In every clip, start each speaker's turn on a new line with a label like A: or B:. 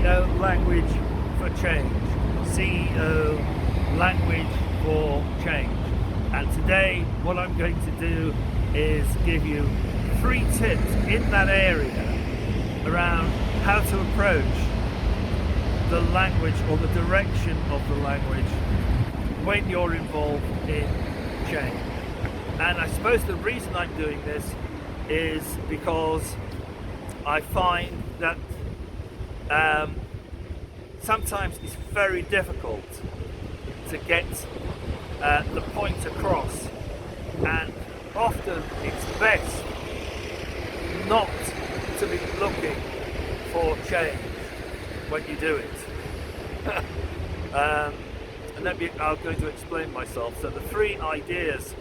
A: CEO Language for Change. CEO Language for Change. And today what I'm going to do is give you 3 tips in that area around how to approach the language or the direction of the language when you're involved in change. And I suppose the reason I'm doing this is because I find that sometimes it's very difficult to get the point across, and often it's best not to be looking for change when you do it. And I'm going to explain myself. So the 3 ideas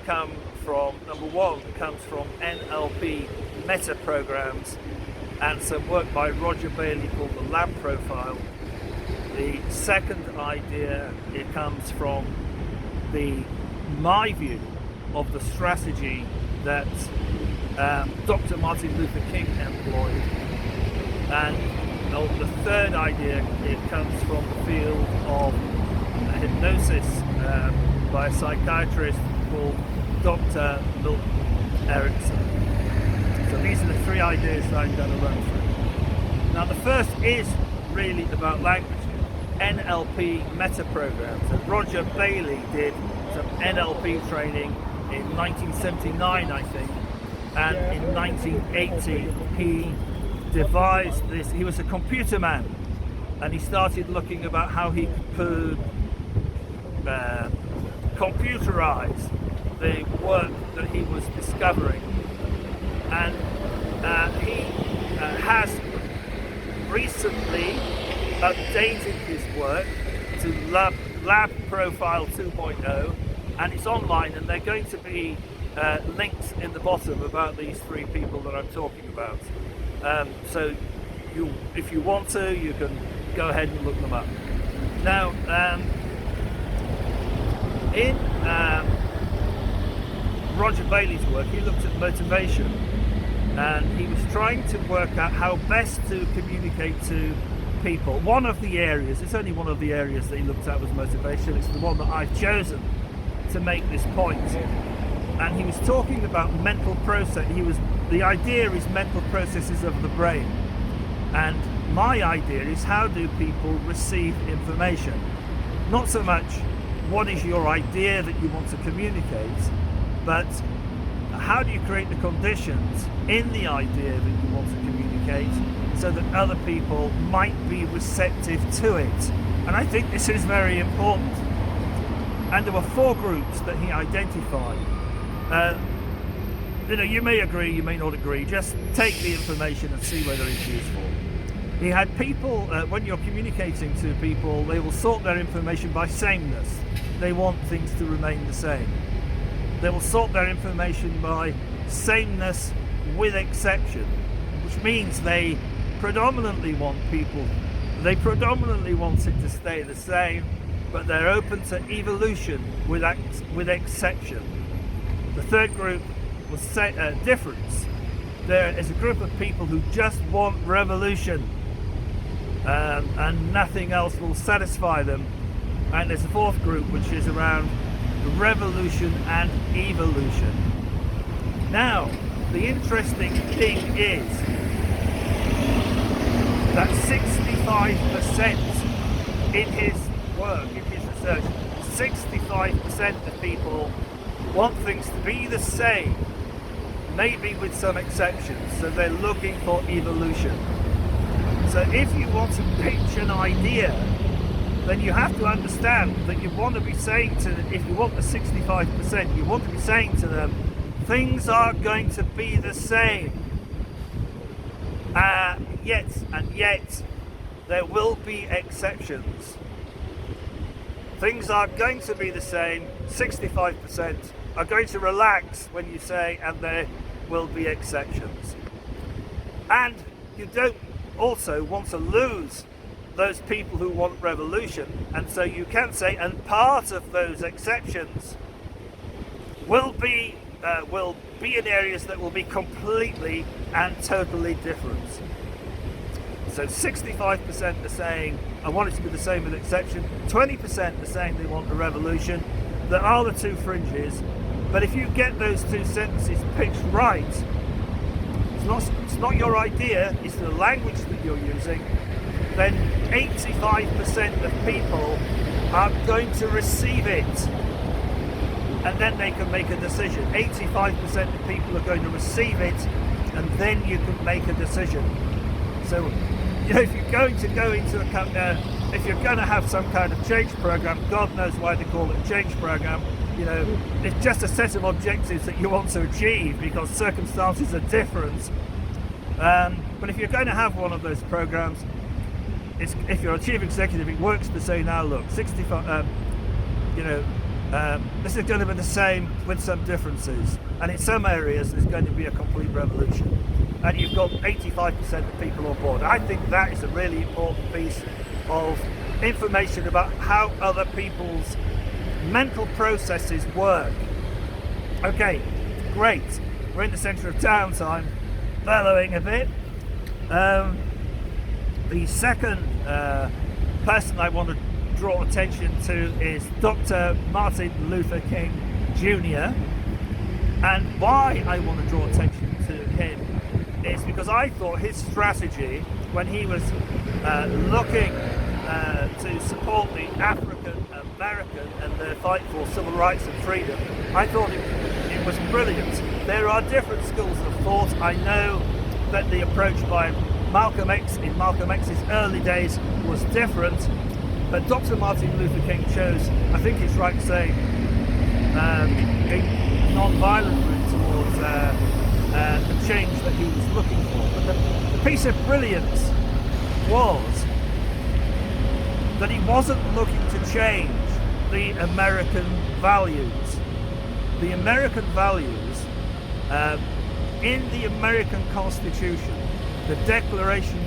A: come from, number 1 comes from NLP meta programs and some work by Roger Bailey called the Lab Profile. The second idea, it comes from my view of the strategy that Dr. Martin Luther King employed. And the third idea, it comes from the field of hypnosis by a psychiatrist called Dr. Milton Erickson. So these are the 3 ideas that I'm going to run through. Now the first is really about language. NLP meta programs. So Roger Bailey did some NLP training in 1979, I think, and in 1980 he devised this. He was a computer man, and he started looking about how he could computerize the work that he was discovering, and he has recently updated his work to Lab Profile 2.0, and it's online, and there are going to be links in the bottom about these 3 people that I'm talking about. So if you want to, you can go ahead and look them up. Now, in Roger Bailey's work, he looked at motivation, and he was trying to work out how best to communicate to people. One of the areas, it's only one of the areas that he looked at was motivation. It's the one that I've chosen to make this point. And he was talking about mental process. The idea is mental processes of the brain. And my idea is, how do people receive information? Not so much what is your idea that you want to communicate, but how do you create the conditions in the idea that you want to communicate so that other people might be receptive to it. And I think this is very important. And there were 4 groups that he identified. You may agree, you may not agree. Just take the information and see whether it's useful. He had people, when you're communicating to people, they will sort their information by sameness. They want things to remain the same. They will sort their information by sameness with exception, which means they predominantly want it to stay the same, but they're open to evolution with exception. The third group was difference. There is a group of people who just want revolution, and nothing else will satisfy them. And there's a 4th group, which is around revolution and evolution. Now, the interesting thing is that 65% in his work, in his research, 65% of people want things to be the same, maybe with some exceptions. So they're looking for evolution. So if you want to pitch an idea, then you have to understand that you want to be saying to them, if you want the 65%, you want to be saying to them, things are going to be the same. Yet, there will be exceptions. Things are going to be the same. 65% are going to relax when you say, and there will be exceptions. And you don't also want to lose those people who want revolution, and so you can say, and part of those exceptions will be in areas that will be completely and totally different. So 65% are saying, I want it to be the same with exception. 20% are saying they want a revolution. There are the two fringes. But if you get those two sentences pitched right, it's not your idea, it's the language that you're using, then 85% of people are going to receive it. And then they can make a decision. 85% of people are going to receive it, and then you can make a decision. So, if you're going to go into if you're going to have some kind of change program, God knows why they call it a change program. It's just a set of objectives that you want to achieve because circumstances are different. But if you're going to have one of those programs, if you're a chief executive, it works to say, now look, 65. This is going to be the same with some differences, and in some areas there's going to be a complete revolution, and you've got 85% of people on board. I think that is a really important piece of information about how other people's mental processes work. Okay, great. We're in the centre of town, so I'm bellowing a bit. The second person I want to draw attention to is Dr. Martin Luther King Jr. And why I want to draw attention to him is because I thought his strategy when he was looking to support the African American and their fight for civil rights and freedom, I thought it was brilliant. There are different schools of thought. I know that the approach by Malcolm X in Malcolm X's early days was different, but Dr. Martin Luther King chose, I think it's right to say, a non-violent route towards the change that he was looking for. But the piece of brilliance was that he wasn't looking to change the American values. The American values in the American Constitution, the Declaration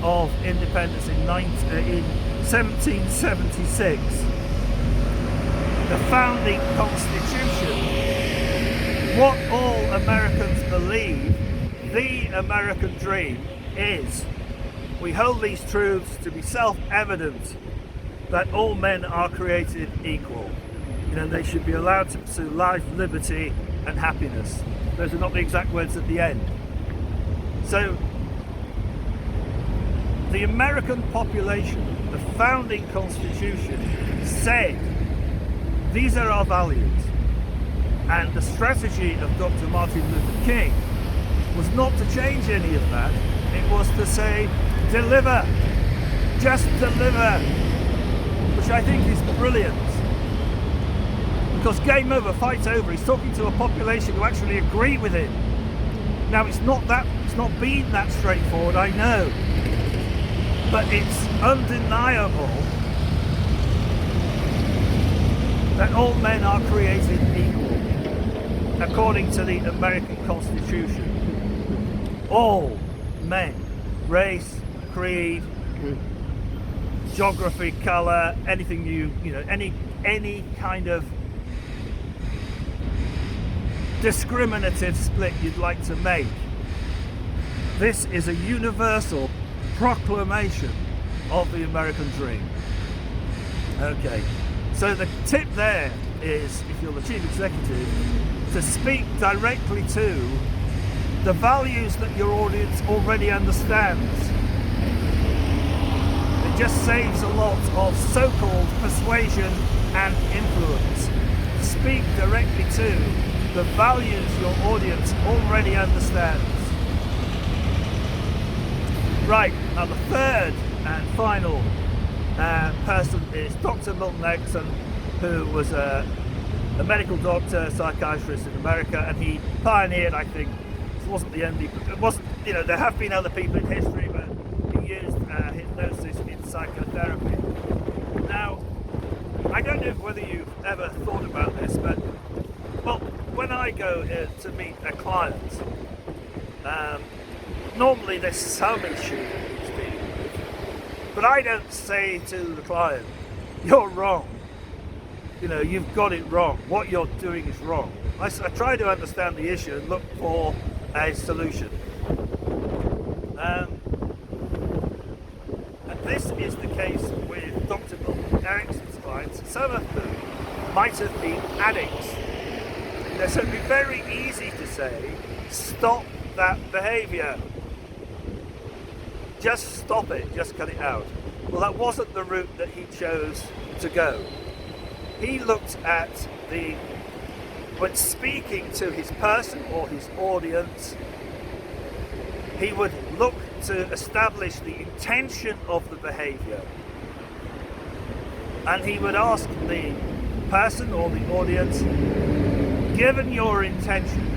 A: of Independence in 1776, the founding Constitution, what all Americans believe the American dream is. We hold these truths to be self-evident that all men are created equal. They should be allowed to pursue life, liberty, and happiness. Those are not the exact words at the end. So, the American population, the founding Constitution, said these are our values. And the strategy of Dr. Martin Luther King was not to change any of that. It was to say, deliver, just deliver, which I think is brilliant. Because game over, fight over. He's talking to a population who actually agree with him. Now it's not been that straightforward, I know. But it's undeniable that all men are created equal, according to the American Constitution. All men, race, creed, geography, colour, anything any kind of discriminative split you'd like to make. This is a universal proclamation of the American dream. Okay, so the tip there is, if you're the chief executive, to speak directly to the values that your audience already understands. It just saves a lot of so-called persuasion and influence. Speak directly to the values your audience already understands. Right, now the third and final person is Dr. Milton Erickson, who was a medical doctor, psychiatrist in America, and he pioneered, I think, it wasn't the only, it wasn't, there have been other people in history, but he used hypnosis in psychotherapy. Now, I don't know whether you've ever thought about this, but, well, when I go to meet a client, normally there's some issue that needs dealing with, but I don't say to the client, you're wrong, you've got it wrong, what you're doing is wrong. I try to understand the issue and look for a solution. this is the case with Dr. Milton Erickson's clients. Some of them might have been addicts. So it'd be very easy to say, stop that behaviour. Just stop it, just cut it out. Well, that wasn't the route that he chose to go. He looked at when speaking to his person or his audience, he would look to establish the intention of the behaviour. And he would ask the person or the audience, given your intention,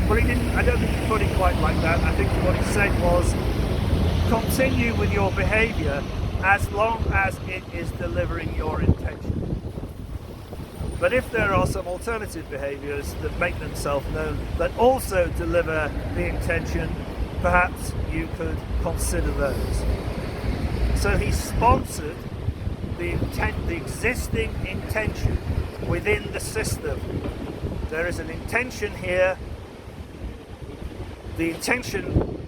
A: well, I don't think he put it quite like that. I think what he said was, continue with your behaviour as long as it is delivering your intention. But if there are some alternative behaviours that make themselves known that also deliver the intention, perhaps you could consider those. So he sponsored the existing intention within the system. There is an intention here. The intention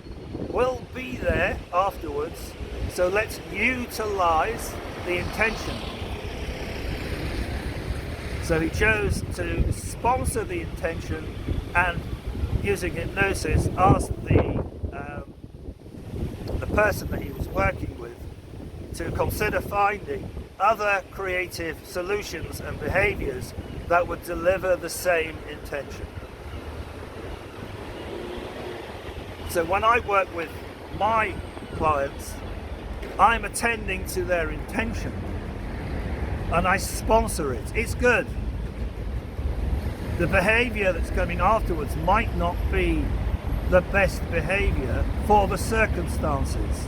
A: will be there afterwards, so let's utilise the intention. So he chose to sponsor the intention and, using hypnosis, asked the person that he was working with to consider finding other creative solutions and behaviours that would deliver the same intention. So when I work with my clients, I'm attending to their intention and I sponsor it. It's good. The behaviour that's coming afterwards might not be the best behaviour for the circumstances.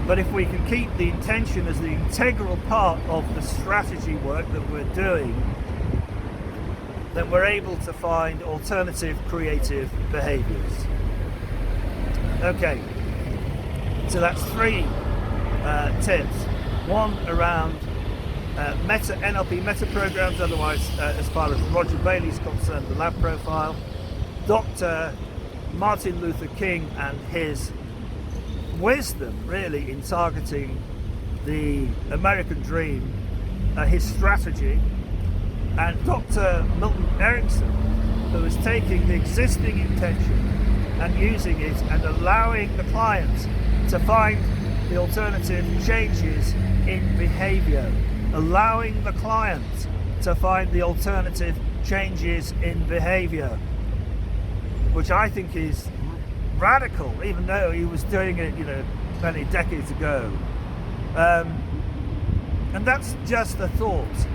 A: But if we can keep the intention as the integral part of the strategy work that we're doing, then we're able to find alternative creative behaviours. Okay, so that's 3 tips. One around NLP meta programs, otherwise as far as Roger Bailey's concerned, the lab profile. Dr. Martin Luther King and his wisdom really in targeting the American dream, his strategy, and Dr. Milton Erickson, who is taking the existing intention and using it and allowing the clients to find the alternative changes in behaviour, allowing the clients to find the alternative changes in behaviour, which I think is radical, even though he was doing it, many decades ago. And that's just a thought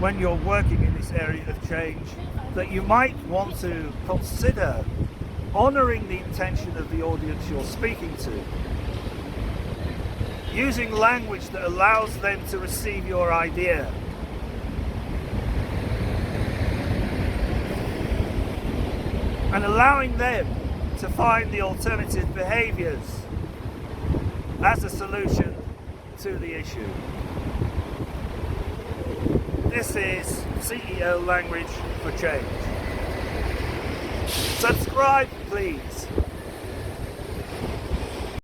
A: when you're working in this area of change, that you might want to consider honouring the intention of the audience you're speaking to, using language that allows them to receive your idea. And allowing them to find the alternative behaviours as a solution to the issue. This is CEO Language for Change. Subscribe, please.